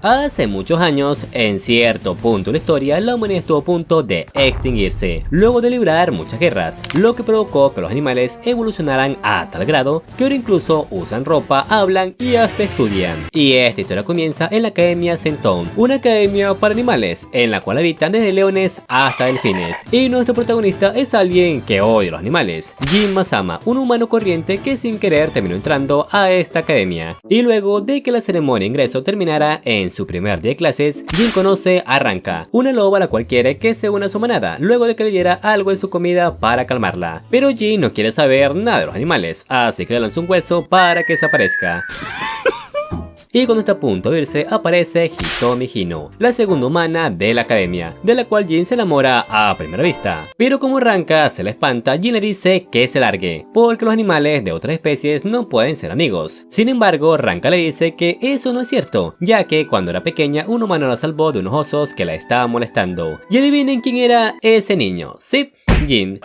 Hace muchos años, en cierto punto de la historia, la humanidad estuvo a punto de extinguirse, luego de librar muchas guerras, lo que provocó que los animales evolucionaran a tal grado que ahora incluso usan ropa, hablan y hasta estudian. Y esta historia comienza en la Academia Centón, una academia para animales, en la cual habitan desde leones hasta delfines. Y nuestro protagonista es alguien que odia a los animales, Jin Masama, un humano corriente que sin querer terminó entrando a esta academia. Y luego de que la ceremonia de ingreso terminara, en su primer día de clases, Jin conoce a Ranka, una loba a la cual quiere que se una a su manada, luego de que le diera algo en su comida para calmarla. Pero Jin no quiere saber nada de los animales, así que le lanza un hueso para que desaparezca. Y cuando está a punto de irse, aparece Hitomi Hino, la segunda humana de la academia, de la cual Jin se enamora a primera vista. Pero como Ranka se la espanta, Jin le dice que se largue, porque los animales de otras especies no pueden ser amigos. Sin embargo, Ranka le dice que eso no es cierto, ya que cuando era pequeña un humano la salvó de unos osos que la estaban molestando. Y adivinen quién era ese niño, ¿sí? Jin.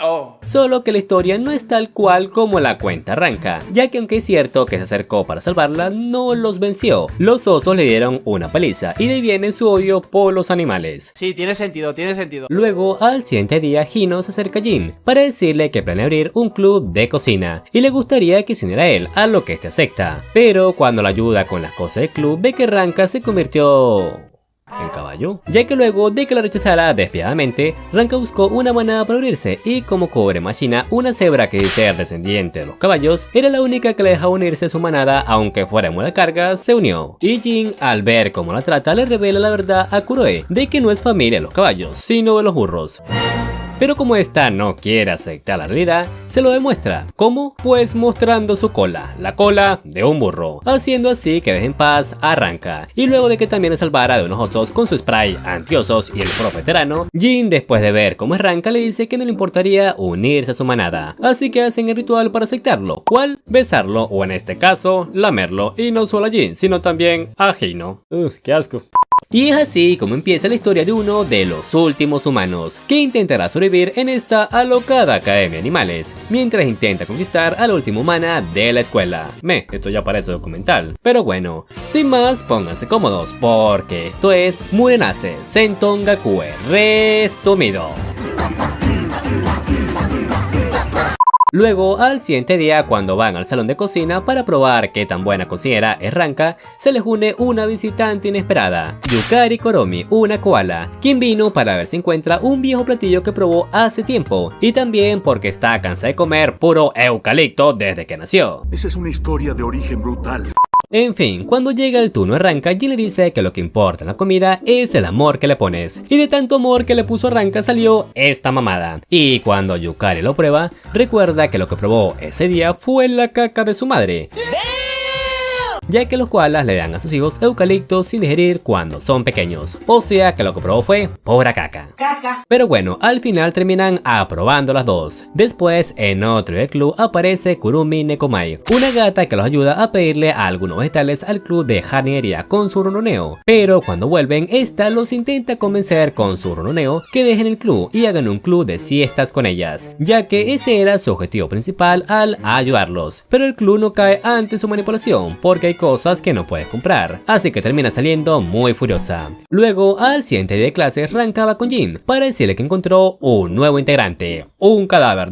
Solo que la historia no es tal cual como la cuenta Ranka, ya que aunque es cierto que se acercó para salvarla, no los venció. Los osos le dieron una paliza y de ahí viene su odio por los animales. Sí, tiene sentido, tiene sentido. Luego, al siguiente día, Hino se acerca a Jin para decirle que planea abrir un club de cocina y le gustaría que se uniera a él, a lo que este acepta. Pero cuando la ayuda con las cosas del club, ve que Ranka se convirtió en caballo, ya que luego de que la rechazara despiadadamente, Ranka buscó una manada para unirse y como cobre machina, una cebra que dice ser descendiente de los caballos, era la única que le dejaba unirse a su manada aunque fuera muy la carga, se unió. Y Jin, al ver cómo la trata, le revela la verdad a Kuroe de que no es familia de los caballos, sino de los burros. Pero como esta no quiere aceptar la realidad, se lo demuestra. ¿Cómo? Pues mostrando su cola, la cola de un burro, haciendo así que deje en paz a Ranka. Y luego de que también le salvara de unos osos con su spray antiosos y el pro veterano, Jin, después de ver cómo es Ranka, le dice que no le importaría unirse a su manada. Así que hacen el ritual para aceptarlo, ¿cuál? Besarlo o en este caso, lamerlo, y no solo a Jin, sino también a Hino. ¡Qué asco! Y es así como empieza la historia de uno de los últimos humanos, que intentará sobrevivir en esta alocada academia de animales, mientras intenta conquistar a la última humana de la escuela. Esto ya parece documental. Pero bueno, sin más, pónganse cómodos, porque esto es Murenase Senton Gakue resumido. Luego, al siguiente día, cuando van al salón de cocina para probar qué tan buena cocinera es Ranka, se les une una visitante inesperada, Yukari Koromi, una koala, quien vino para ver si encuentra un viejo platillo que probó hace tiempo, y también porque está cansada de comer puro eucalipto desde que nació. Esa es una historia de origen brutal. En fin, cuando llega el turno de Ranka, Jin le dice que lo que importa en la comida es el amor que le pones. Y de tanto amor que le puso a Ranka salió esta mamada. Y cuando Yukari lo prueba, recuerda que lo que probó ese día fue la caca de su madre, ya que los koalas le dan a sus hijos eucaliptos sin digerir cuando son pequeños. O sea que lo que probó fue pura caca. Pero bueno, al final terminan aprobando las dos. Después, en otro del club aparece Kurumi Nekomai, una gata que los ayuda a pedirle algunos vegetales al club de jardinería con su ronroneo. Pero cuando vuelven, esta los intenta convencer con su ronroneo que dejen el club y hagan un club de siestas con ellas, ya que ese era su objetivo principal al ayudarlos. Pero el club no cae ante su manipulación, porque hay cosas que no puedes comprar, así que termina saliendo muy furiosa. Luego, al siguiente día de clases, Ranka va con Jin para decirle que encontró un nuevo integrante, un cadáver,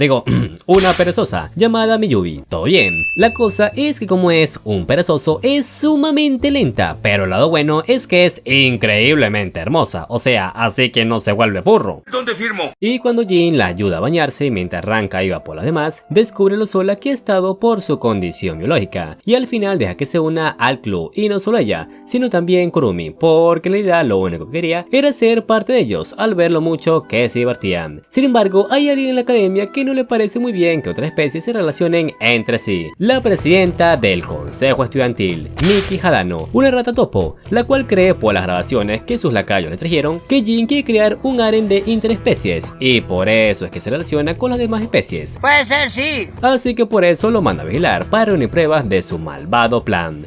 una perezosa llamada Miyubi. Todo bien, la cosa es que como es un perezoso, es sumamente lenta, pero el lado bueno es que es increíblemente hermosa, o sea, así que no se vuelve burro. ¿Dónde firmo? Y cuando Jin la ayuda a bañarse mientras Ranka iba por las demás, descubre lo sola que ha estado por su condición biológica, y al final deja que se una al club, y no solo ella, sino también Kurumi, porque en realidad lo único que quería era ser parte de ellos, al ver lo mucho que se divertían. Sin embargo, hay alguien en la academia que no le parece muy bien que otras especies se relacionen entre sí: la presidenta del consejo estudiantil, Miki Hadano, una rata topo, la cual cree por las grabaciones que sus lacayos le trajeron que Jin quiere crear un harén de interespecies, y por eso es que se relaciona con las demás especies. Puede ser, sí. Así que por eso lo manda a vigilar para reunir pruebas de su malvado plan.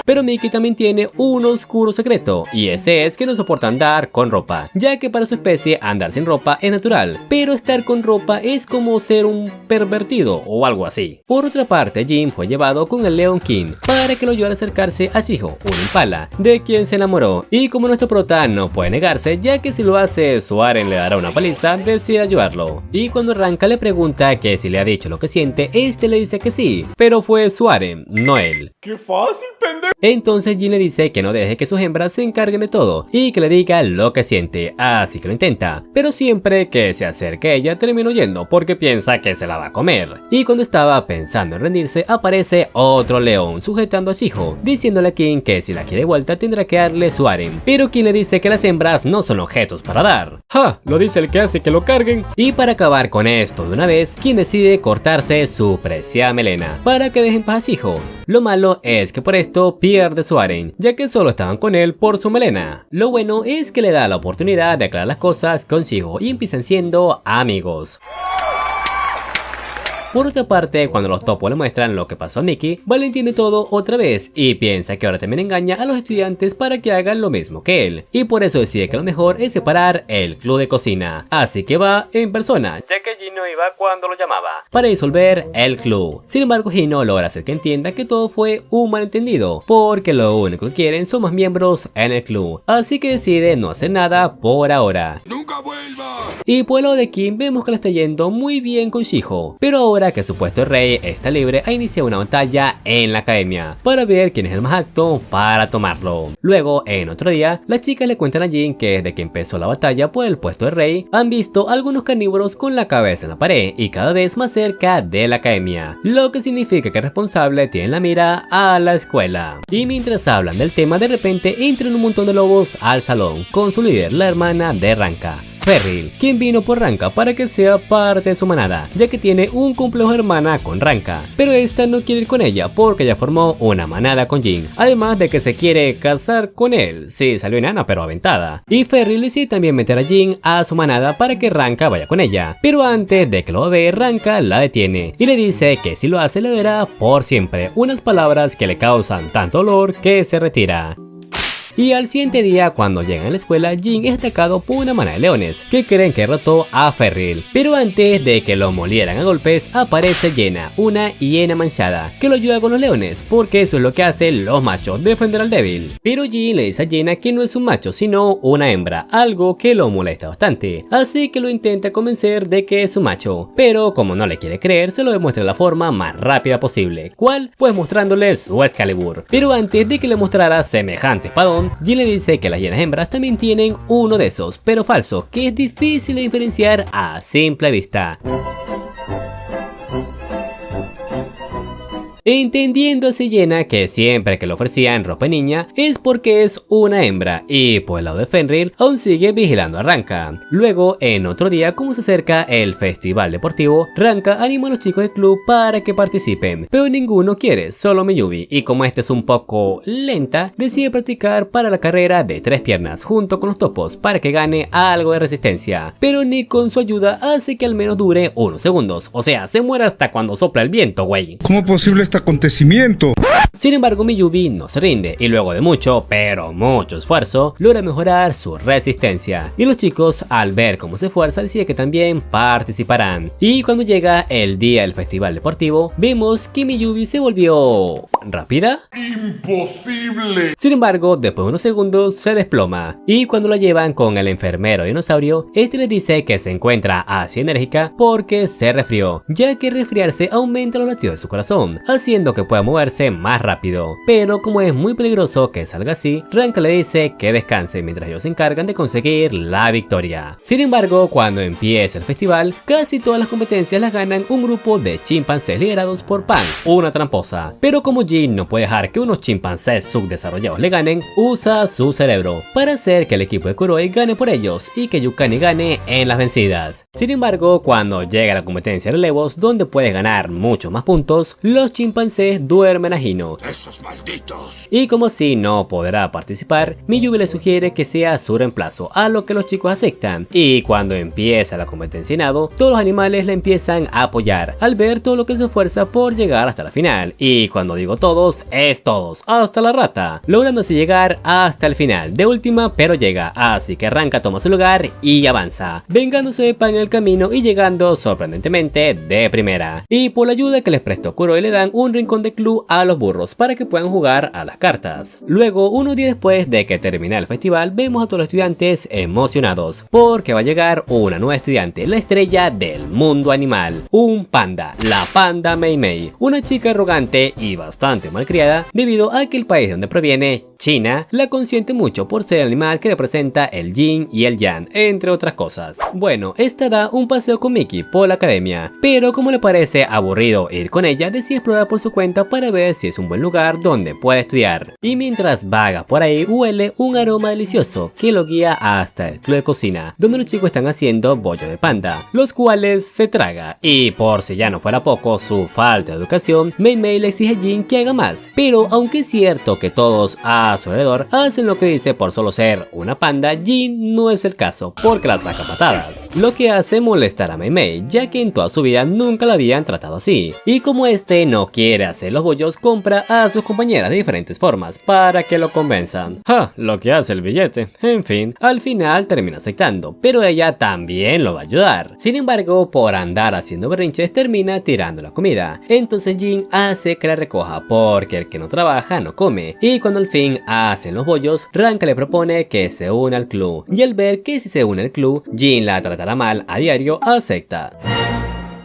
Pero Mickey también tiene un oscuro secreto, y ese es que no soporta andar con ropa, ya que para su especie andar sin ropa es natural, pero estar con ropa es como ser un pervertido o algo así. Por otra parte, Jin fue llevado con el León King para que lo ayudara a acercarse a Shiho, un impala, de quien se enamoró, y como nuestro prota no puede negarse, ya que si lo hace Suaren le dará una paliza, decide ayudarlo. Y cuando Ranka le pregunta que si le ha dicho lo que siente, este le dice que sí, pero fue Suaren, no él. ¡Qué fácil, pendejo! Entonces Jin le dice que no deje que sus hembras se encarguen de todo y que le diga lo que siente, así que lo intenta, pero siempre que se acerque a ella termina huyendo porque piensa que se la va a comer. Y cuando estaba pensando en rendirse, aparece otro león sujetando a Shiho, diciéndole a King que si la quiere de vuelta tendrá que darle su harem, pero King le dice que las hembras no son objetos para dar. ¡Ja! Lo dice el que hace que lo carguen. Y para acabar con esto de una vez, King decide cortarse su preciada melena para que dejen paz a Shiho. Lo malo es que por esto pierde su harem, ya que solo estaban con él por su melena. Lo bueno es que le da la oportunidad de aclarar las cosas con Shiho y empiezan siendo amigos. Por otra parte, cuando los topos le muestran lo que pasó a Mickey, Vale entiende todo otra vez y piensa que ahora también engaña a los estudiantes para que hagan lo mismo que él, y por eso decide que lo mejor es separar el club de cocina, así que va en persona, ya que Gino iba cuando lo llamaba, para disolver el club. Sin embargo, Gino logra hacer que entienda que todo fue un malentendido, porque lo único que quieren son más miembros en el club, así que decide no hacer nada por ahora. ¡Nunca vuelva! Y por lo de Kim vemos que le está yendo muy bien con Shiho, pero ahora que su puesto de rey está libre, ha iniciado una batalla en la academia para ver quién es el más apto para tomarlo. Luego, en otro día, las chicas le cuentan a Jin que desde que empezó la batalla por el puesto de rey, han visto algunos carnívoros con la cabeza en la pared y cada vez más cerca de la academia, lo que significa que el responsable tiene la mira a la escuela. Y mientras hablan del tema, de repente entran un montón de lobos al salón con su líder, la hermana de Ranka, Ferril, quien vino por Ranka para que sea parte de su manada, ya que tiene un complejo hermana con Ranka, pero esta no quiere ir con ella porque ya formó una manada con Jin, además de que se quiere casar con él. Sí, salió enana pero aventada. Y Ferril decide también meter a Jin a su manada para que Ranka vaya con ella, pero antes de que lo ve, Ranka la detiene y le dice que si lo hace le dará por siempre, unas palabras que le causan tanto dolor que se retira. Y al siguiente día, cuando llegan a la escuela, Jin es atacado por una manada de leones que creen que derrotó a Ferril. Pero antes de que lo molieran a golpes, aparece Yena, una hiena manchada, que lo ayuda con los leones, porque eso es lo que hacen los machos, defender al débil. Pero Jin le dice a Yena que no es un macho, sino una hembra, algo que lo molesta bastante, así que lo intenta convencer de que es un macho, pero como no le quiere creer, se lo demuestra de la forma más rápida posible. ¿Cuál? Pues mostrándole su Excalibur. Pero antes de que le mostrara semejante espadón, Jin le dice que las hienas hembras también tienen uno de esos, pero falso, que es difícil de diferenciar a simple vista. Entendiendo así Yena que siempre que le ofrecían ropa de niña es porque es una hembra, y por el lado de Fenrir aún sigue vigilando a Ranka. Luego, en otro día, como se acerca el festival deportivo, Ranka anima a los chicos del club para que participen, pero ninguno quiere, solo Miyubi, y como este es un poco lenta, decide practicar para la carrera de 3 piernas junto con los topos para que gane algo de resistencia, pero ni con su ayuda hace que al menos dure unos segundos, o sea, se muere hasta cuando sopla el viento, güey. ¿Cómo posible este acontecimiento? Sin embargo, Miyubi no se rinde y luego de mucho, pero mucho esfuerzo, logra mejorar su resistencia. Y los chicos, al ver cómo se esfuerza, deciden que también participarán. Y cuando llega el día del festival deportivo, vemos que Miyubi se volvió rápida. ¡Imposible! Sin embargo, después de unos segundos se desploma. Y cuando la llevan con el enfermero dinosaurio, este les dice que se encuentra así enérgica porque se resfrió, ya que resfriarse aumenta los latidos de su corazón, haciendo que pueda moverse más rápido. Pero como es muy peligroso que salga así, Ranka le dice que descanse mientras ellos se encargan de conseguir la victoria. Sin embargo, cuando empieza el festival, casi todas las competencias las ganan un grupo de chimpancés liderados por Pan, una tramposa. Pero como Jin no puede dejar que unos chimpancés subdesarrollados le ganen, usa su cerebro para hacer que el equipo de Kuroi gane por ellos y que Yukani gane en las vencidas. Sin embargo, cuando llega la competencia de relevos, donde puedes ganar muchos más puntos, los chimpancés duermen a Hino Hino. Esos malditos. Y como si no podrá participar, Miyubi le sugiere que sea su reemplazo, a lo que los chicos aceptan. Y cuando empieza la competencia en nado, todos los animales le empiezan a apoyar al ver todo lo que se esfuerza por llegar hasta la final. Y cuando digo todos, es todos, hasta la rata, logrando así llegar hasta el final. De última, pero llega, así que Ranka toma su lugar y avanza, vengándose de Pan en el camino y llegando sorprendentemente de primera. Y por la ayuda que les prestó Kuroi le dan un rincón de club a los burros para que puedan jugar a las cartas. Luego, unos días después de que termina el festival, vemos a todos los estudiantes emocionados porque va a llegar una nueva estudiante, la estrella del mundo animal, un panda, la panda Mei Mei, una chica arrogante y bastante malcriada debido a que el país de donde proviene, China, la consiente mucho por ser el animal que representa el yin y el yang, entre otras cosas. Bueno, esta da un paseo con Mickey por la academia, pero como le parece aburrido ir con ella, decide explorar por su cuenta para ver si es un buen lugar donde puede estudiar. Y mientras vaga por ahí, huele un aroma delicioso que lo guía hasta el club de cocina, donde los chicos están haciendo bollo de panda, los cuales se traga. Y por si ya no fuera poco su falta de educación, Mei Mei le exige a Jin que haga más. Pero aunque es cierto que todos a su alrededor hacen lo que dice por solo ser una panda, Jin no es el caso, porque la saca patadas, lo que hace molestar a Mei Mei, ya que en toda su vida nunca la habían tratado así. Y como este no quiere hacer los bollos, compra a sus compañeras de diferentes formas para que lo convenzan. Lo que hace el billete. En fin, al final termina aceptando, pero ella también lo va a ayudar. Sin embargo, por andar haciendo berrinches termina tirando la comida. Entonces Jin hace que la recoja, porque el que no trabaja no come. Y cuando al fin hacen los bollos, Ranka le propone que se una al club, y al ver que si se une al club, Jin la tratará mal a diario, acepta.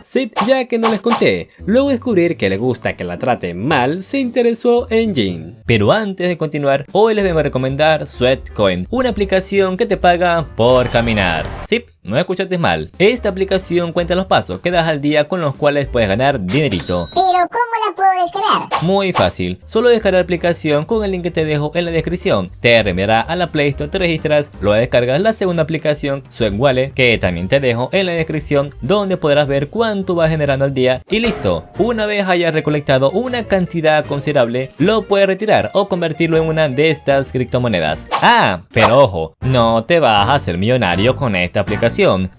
Sí, ya que no les conté, luego de descubrir que le gusta que la traten mal, se interesó en Jin. Pero antes de continuar, hoy les vengo a recomendar Sweatcoin, una aplicación que te paga por caminar. Sí, no escuchaste mal. Esta aplicación cuenta los pasos que das al día con los cuales puedes ganar dinerito. Pero ¿cómo la puedo descargar? Muy fácil, solo descargar la aplicación con el link que te dejo en la descripción. Te reenviará a la Play Store, te registras, luego descargas la segunda aplicación, Sweat Wallet, que también te dejo en la descripción, donde podrás ver cuánto vas generando al día y listo. Una vez hayas recolectado una cantidad considerable, lo puedes retirar o convertirlo en una de estas criptomonedas. Pero ojo, no te vas a hacer millonario con esta aplicación.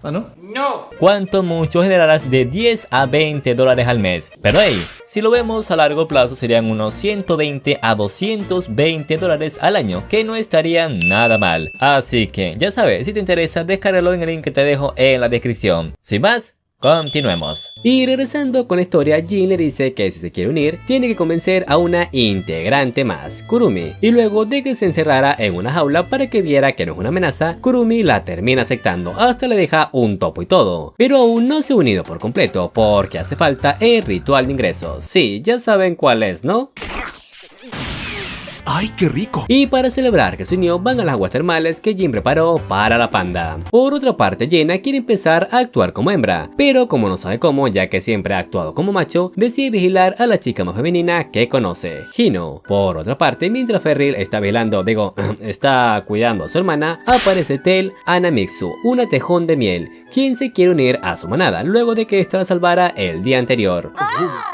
¿Ah, no? No. Cuanto mucho generarás de 10 a 20 dólares al mes. Pero hey, si lo vemos a largo plazo serían unos 120 a 220 dólares al año, que no estarían nada mal. Así que ya sabes, si te interesa, descárgalo en el link que te dejo en la descripción. Sin más, continuemos. Y regresando con la historia, Jin le dice que si se quiere unir, tiene que convencer a una integrante más, Kurumi. Y luego de que se encerrara en una jaula para que viera que no es una amenaza, Kurumi la termina aceptando, hasta le deja un topo y todo. Pero aún no se ha unido por completo, porque hace falta el ritual de ingresos. Sí, ya saben cuál es, ¿no? ¡Ay, qué rico! Y para celebrar que se unió, van a las aguas termales que Jin preparó para la panda. Por otra parte, Jenna quiere empezar a actuar como hembra, pero como no sabe cómo, ya que siempre ha actuado como macho, decide vigilar a la chica más femenina que conoce, Hino. Por otra parte, mientras Ferril está está cuidando a su hermana, aparece Tel Anamitsu, una tejón de miel, quien se quiere unir a su manada luego de que ésta la salvara el día anterior.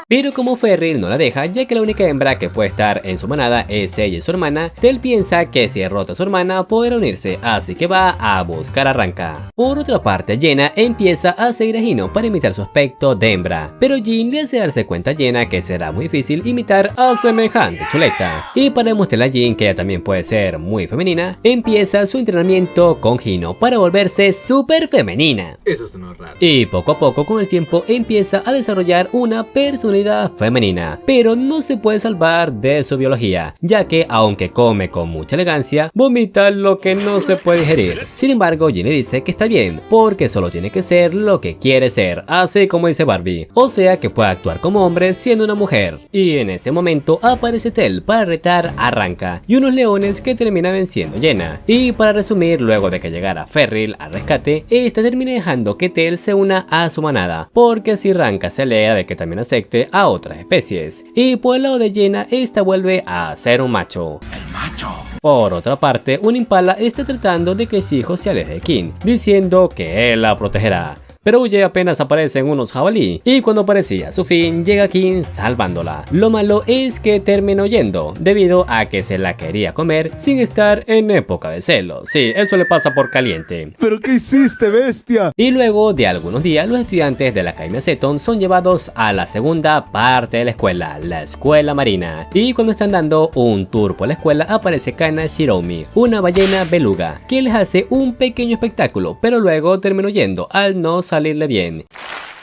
Pero como Ferril no la deja, ya que la única hembra que puede estar en su manada es ella y su hermana, Tel piensa que si derrota a su hermana podrá unirse, así que va a buscar a Ranka. Por otra parte, Jenna empieza a seguir a Hino para imitar su aspecto de hembra, pero Jin le hace darse cuenta a Jenna que será muy difícil imitar a semejante chuleta. Y para demostrarle a Jin que ella también puede ser muy femenina, empieza su entrenamiento con Hino para volverse súper femenina. Eso suena raro. Y poco a poco con el tiempo empieza a desarrollar una personalidad femenina, pero no se puede salvar de su biología, ya que aunque come con mucha elegancia, vomita lo que no se puede digerir. Sin embargo, Jin le dice que está bien, porque solo tiene que ser lo que quiere ser, así como dice Barbie, o sea que puede actuar como hombre siendo una mujer. Y en ese momento aparece Tel para retar a Ranka y unos leones que termina venciendo Jenna. Y para resumir, luego de que llegara Ferril al rescate, esta termina dejando que Tel se una a su manada, porque así Ranka se alegra de que también acepte a otras especies. Y por el lado de Jenna, esta vuelve a ser un macho. El macho. Por otra parte, un impala está tratando de que su hijo se aleje de King, diciendo que él la protegerá. pero huye apenas aparecen unos jabalí, y cuando parecía su fin, llega Kim salvándola. Lo malo es que terminó yendo, debido a que se la quería comer sin estar en época de celo. Sí, eso le pasa por caliente. ¿Pero qué hiciste, bestia? Y luego de algunos días, los estudiantes de la Academia Zeton son llevados a la segunda parte de la escuela marina. Y cuando están dando un tour por la escuela, aparece Kana Shiromi, una ballena beluga, que les hace un pequeño espectáculo, pero luego terminó yendo al no salirle bien.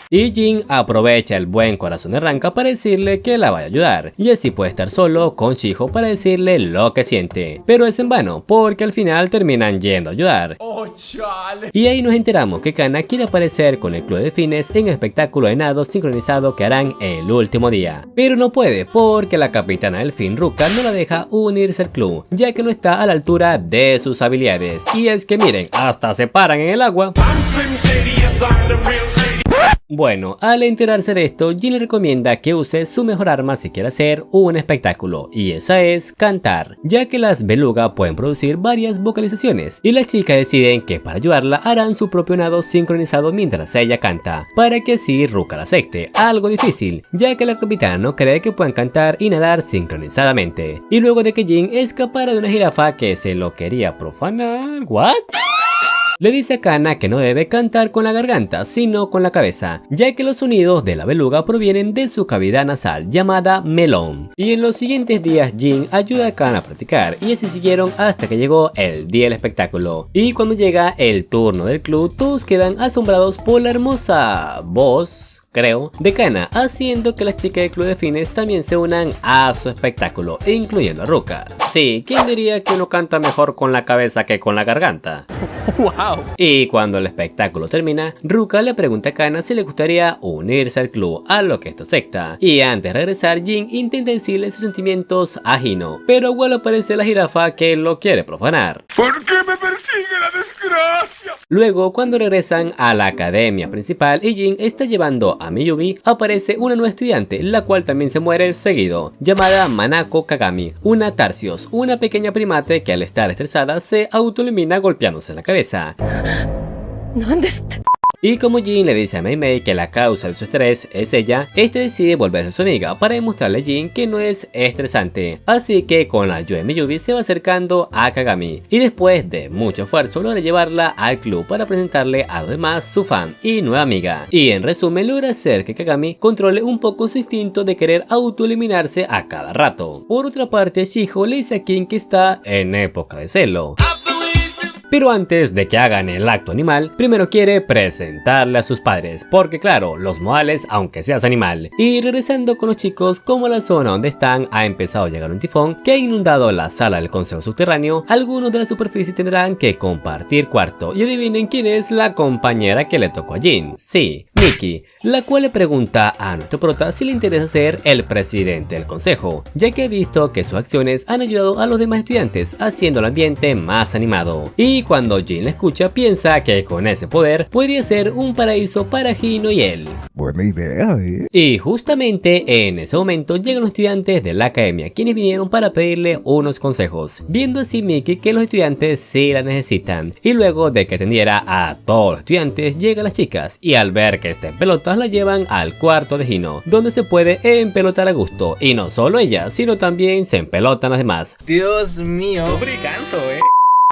Y Jin aprovecha el buen corazón de Ranka para decirle que la vaya a ayudar, y así puede estar solo con Shiho para decirle lo que siente, pero es en vano porque al final terminan yendo a ayudar. Oh, chale. Y ahí nos enteramos que Kana quiere aparecer con el club de delfines en el espectáculo de nado sincronizado que harán el último día, pero no puede porque la capitana delfín Ruka no la deja unirse al club, ya que no está a la altura de sus habilidades. Y es que miren, hasta se paran en el agua. Bueno, al enterarse de esto, Jin le recomienda que use su mejor arma si quiere hacer un espectáculo, y esa es cantar, ya que las belugas pueden producir varias vocalizaciones, y las chicas deciden que para ayudarla harán su propio nado sincronizado mientras ella canta, para que así Ruka la acepte, algo difícil, ya que la capitana no cree que puedan cantar y nadar sincronizadamente. Y luego de que Jin escapara de una jirafa que se lo quería profanar, ¿what? Le dice a Kana que no debe cantar con la garganta, sino con la cabeza, ya que los sonidos de la beluga provienen de su cavidad nasal llamada melón. Y en los siguientes días Jin ayuda a Kana a practicar, y así siguieron hasta que llegó el día del espectáculo. Y cuando llega el turno del club, todos quedan asombrados por la hermosa voz, creo, de Kana, haciendo que las chicas del club de delfines también se unan a su espectáculo, incluyendo a Ruka. Sí, ¿quién diría que uno canta mejor con la cabeza que con la garganta? ¡Wow! Y cuando el espectáculo termina, Ruka le pregunta a Kana si le gustaría unirse al club, a lo que esta acepta. Y antes de regresar, Jin intenta decirle sus sentimientos a Hino, pero igual aparece la jirafa que lo quiere profanar. ¿Por qué me persigue la desgracia? Luego, cuando regresan a la academia principal y Jin está llevando a Miyubi, aparece una nueva estudiante, la cual también se muere seguido, llamada Manako Kagami, una Tarsios, una pequeña primate que al estar estresada se autoelimina golpeándose en la cabeza. Y como Jin le dice a Mei Mei que la causa de su estrés es ella, este decide volverse su amiga para demostrarle a Jin que no es estresante. Así que con la ayuda de Miyubi se va acercando a Kagami, y después de mucho esfuerzo logra llevarla al club para presentarle a los demás su fan y nueva amiga. Y en resumen logra hacer que Kagami controle un poco su instinto de querer autoeliminarse a cada rato. Por otra parte, Shiho le dice a Kim que está en época de celo. Pero antes de que hagan el acto animal, primero quiere presentarle a sus padres, porque claro, los modales aunque seas animal. Y regresando con los chicos, como la zona donde están ha empezado a llegar un tifón que ha inundado la sala del consejo subterráneo, algunos de la superficie tendrán que compartir cuarto, y adivinen quién es la compañera que le tocó a Jin. Sí, Miki, la cual le pregunta a nuestro prota si le interesa ser el presidente del consejo, ya que ha visto que sus acciones han ayudado a los demás estudiantes, haciendo el ambiente más animado. Y cuando Jin la escucha, piensa que con ese poder podría ser un paraíso para Hino y él. Buena idea, ¿eh? Y justamente en ese momento llegan los estudiantes de la academia, quienes vinieron para pedirle unos consejos, viendo así Miki que los estudiantes sí la necesitan. Y luego de que atendiera a todos los estudiantes, llegan las chicas, y al ver que está en pelotas la llevan al cuarto de Hino, donde se puede empelotar a gusto. Y no solo ella, sino también se empelotan las demás. Dios mío.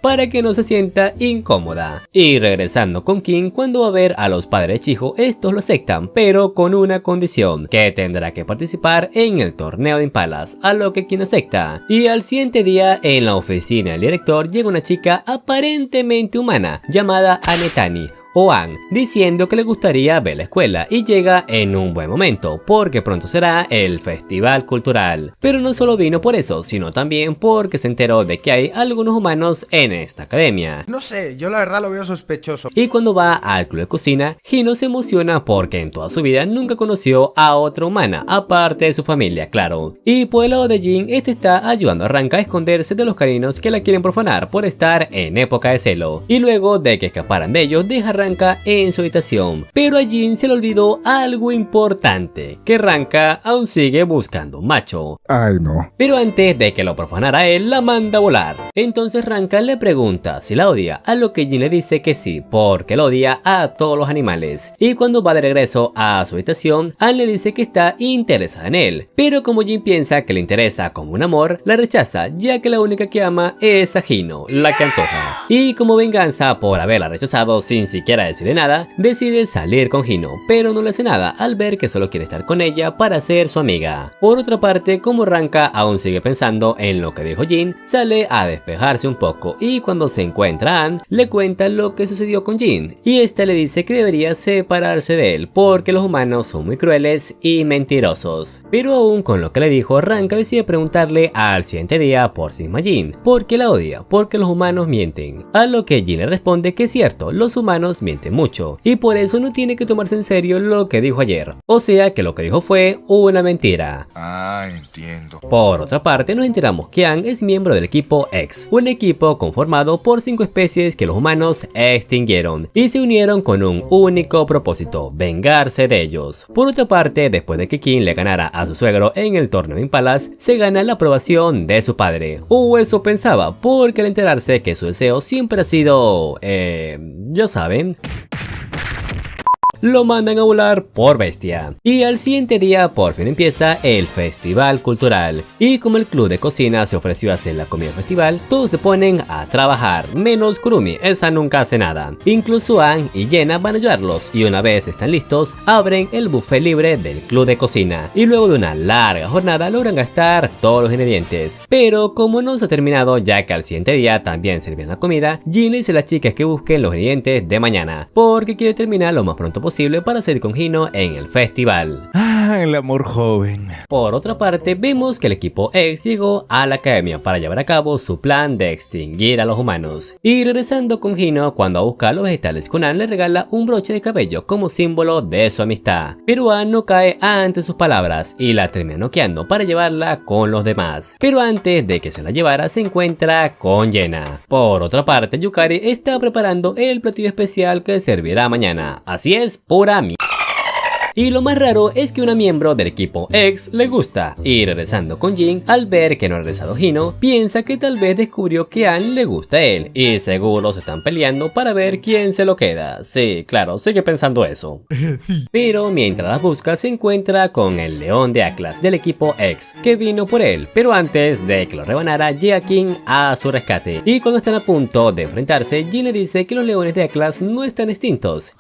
Para que no se sienta incómoda. Y regresando con Kim, cuando va a ver a los padres de Chiho, estos lo aceptan, pero con una condición, que tendrá que participar en el torneo de impalas, a lo que Kim acepta. Y al siguiente día, en la oficina del director, llega una chica aparentemente humana, llamada Anetani, o Ann, diciendo que le gustaría ver la escuela, y llega en un buen momento, porque pronto será el festival cultural. Pero no solo vino por eso, sino también porque se enteró de que hay algunos humanos en esta academia. No sé, yo la verdad lo veo sospechoso. Y cuando va al club de cocina, Hino se emociona porque en toda su vida nunca conoció a otra humana, aparte de su familia, claro. Y por el lado de Jin, este está ayudando a Ranka a esconderse de los caninos que la quieren profanar por estar en época de celo. Y luego de que escaparan de ellos, deja a Ranka en su habitación, pero a Jin se le olvidó algo importante, que Ranka aún sigue buscando un macho. Ay, no. Pero antes de que lo profanara él, la manda a volar. Entonces Ranka le pregunta si la odia, a lo que Jin le dice que sí, porque lo odia a todos los animales. Y cuando va de regreso a su habitación, Ann le dice que está interesada en él, pero como Jin piensa que le interesa como un amor, la rechaza, ya que la única que ama es a Hino, la que antoja. Y como venganza por haberla rechazado sin siquiera decirle nada, decide salir con Hino, pero no le hace nada al ver que solo quiere estar con ella para ser su amiga. Por otra parte, como Ranka aún sigue pensando en lo que dijo Jin, sale a despejarse un poco y cuando se encuentra a Ann, le cuenta lo que sucedió con Jin, y esta le dice que debería separarse de él porque los humanos son muy crueles y mentirosos. Pero aún con lo que le dijo, Ranka decide preguntarle al siguiente día por sí misma a Jin, porque la odia, porque los humanos mienten. A lo que Jin le responde que es cierto, los humanos mienten mucho, y por eso no tiene que tomarse en serio lo que dijo ayer. O sea que lo que dijo fue una mentira. Ah, entiendo. Por otra parte, nos enteramos que Ann es miembro del equipo X, un equipo conformado por 5 especies que los humanos extinguieron y se unieron con un único propósito: vengarse de ellos. Por otra parte, después de que King le ganara a su suegro en el torneo Impalas, se gana la aprobación de su padre, o eso pensaba, porque al enterarse que su deseo siempre ha sido, ya saben, lo mandan a volar por bestia. Y al siguiente día por fin empieza el festival cultural, y como el club de cocina se ofreció a hacer la comida festival, todos se ponen a trabajar, menos Kurumi, esa nunca hace nada. Incluso Ann y Yena van a ayudarlos, y una vez están listos, abren el buffet libre del club de cocina, y luego de una larga jornada logran gastar todos los ingredientes. Pero como no se ha terminado, ya que al siguiente día también servían la comida, Jin le dice a las chicas que busquen los ingredientes de mañana, porque quiere terminar lo más pronto posible para salir con Hino en el festival. Ah, el amor joven. Por otra parte, vemos que el equipo X llegó a la academia para llevar a cabo su plan de extinguir a los humanos. Y regresando con Hino, cuando busca los vegetales con Ann, le regala un broche de cabello como símbolo de su amistad. Pero Ann no cae ante sus palabras y la termina noqueando para llevarla con los demás. Pero antes de que se la llevara, se encuentra con Yena. Por otra parte, Yukari está preparando el platillo especial que servirá mañana. Así es, pura mierda. Y lo más raro es que una miembro del equipo X le gusta, y regresando con Jin, al ver que no ha regresado Hino, piensa que tal vez descubrió que a Ann le gusta a él, y seguro se están peleando para ver quién se lo queda. Sí, claro, sigue pensando eso. Pero mientras las busca, se encuentra con el león de Atlas del equipo X, que vino por él, pero antes de que lo rebanara, llega King a su rescate, y cuando están a punto de enfrentarse, Jin le dice que los leones de Atlas no están extintos,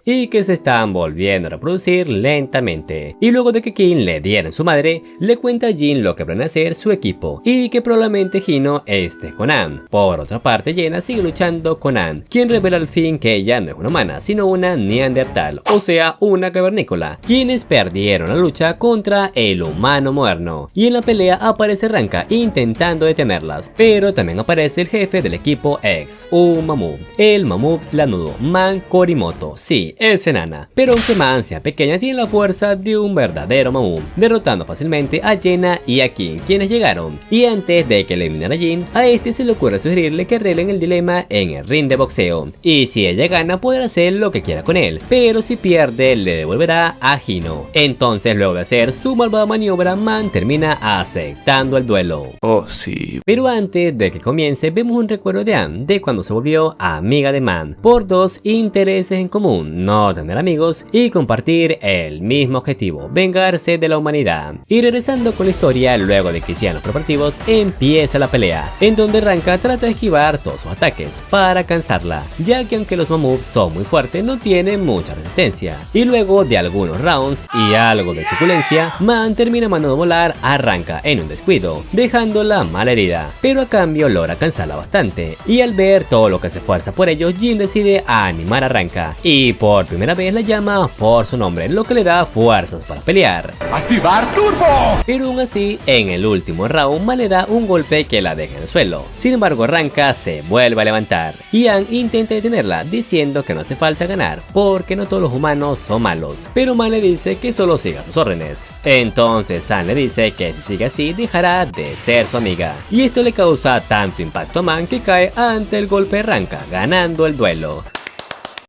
y que se están volviendo a reproducir lentamente. Y luego de que King le diera en su madre, le cuenta a Jin lo que planea hacer su equipo y que probablemente Hino esté con Ann. Por otra parte, Yena sigue luchando con Ann, quien revela al fin que ella no es una humana, sino una neandertal, o sea, una cavernícola, quienes perdieron la lucha contra el humano moderno. Y en la pelea aparece Ranka intentando detenerlas, pero también aparece el jefe del equipo X, un mamut, el mamut lanudo, Man Korimoto. Sí, es enana, pero aunque Man sea pequeña, tiene la fuerza de un verdadero mamut, derrotando fácilmente a Yena y a King, quienes llegaron. Y antes de que eliminara a Jin, a este se le ocurre sugerirle que arreglen el dilema en el ring de boxeo, y si ella gana podrá hacer lo que quiera con él, pero si pierde le devolverá a Hino. Entonces, luego de hacer su malvada maniobra, Man termina aceptando el duelo. Oh, sí. Pero antes de que comience, vemos un recuerdo de Ann de cuando se volvió amiga de Man, por dos intereses en común: no tener amigos y compartir el mismo objetivo, vengarse de la humanidad. Y regresando con la historia, luego de que hicieran los preparativos, empieza la pelea, en donde Ranka trata de esquivar todos sus ataques para cansarla, ya que aunque los mamuts son muy fuertes, no tienen mucha resistencia. Y luego de algunos rounds y algo de suculencia, Man termina mandando volar a Ranka en un descuido, dejándola mal herida, pero a cambio logra cansarla bastante. Y al ver todo lo que se esfuerza por ello, Jin decide animar a Ranka y por primera vez la llama por su nombre, lo que le da fuerzas para pelear. ¡Activar turbo! Pero aún así, en el último round, Man le da un golpe que la deja en el suelo. Sin embargo, Ranka se vuelve a levantar y Ann intenta detenerla, diciendo que no hace falta ganar, porque no todos los humanos son malos. Pero Man le dice que solo siga sus órdenes. Entonces Ann le dice que si sigue así, dejará de ser su amiga. Y esto le causa tanto impacto a Man que cae ante el golpe de Ranka, ganando el duelo.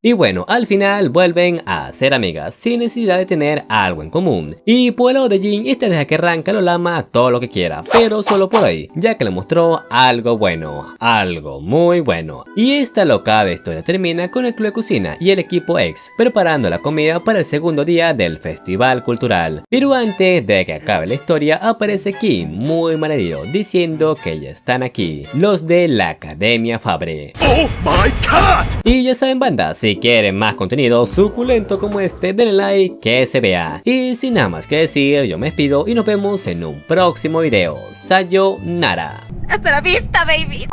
Y bueno, al final vuelven a ser amigas sin necesidad de tener algo en común. Y por el lado de Jin, este deja que Ranka lo lama todo lo que quiera, pero solo por ahí, ya que le mostró algo bueno, algo muy bueno. Y esta locada historia termina con el club de cocina y el equipo X preparando la comida para el segundo día del festival cultural. Pero antes de que acabe la historia aparece Kim muy malherido diciendo que ya están aquí, los de la Academia Fabre. ¡Oh, my God! Y ya saben, banda, si quieren más contenido suculento como este, denle like que se vea. Y sin nada más que decir, yo me despido y nos vemos en un próximo video. Sayonara. Hasta la vista, baby.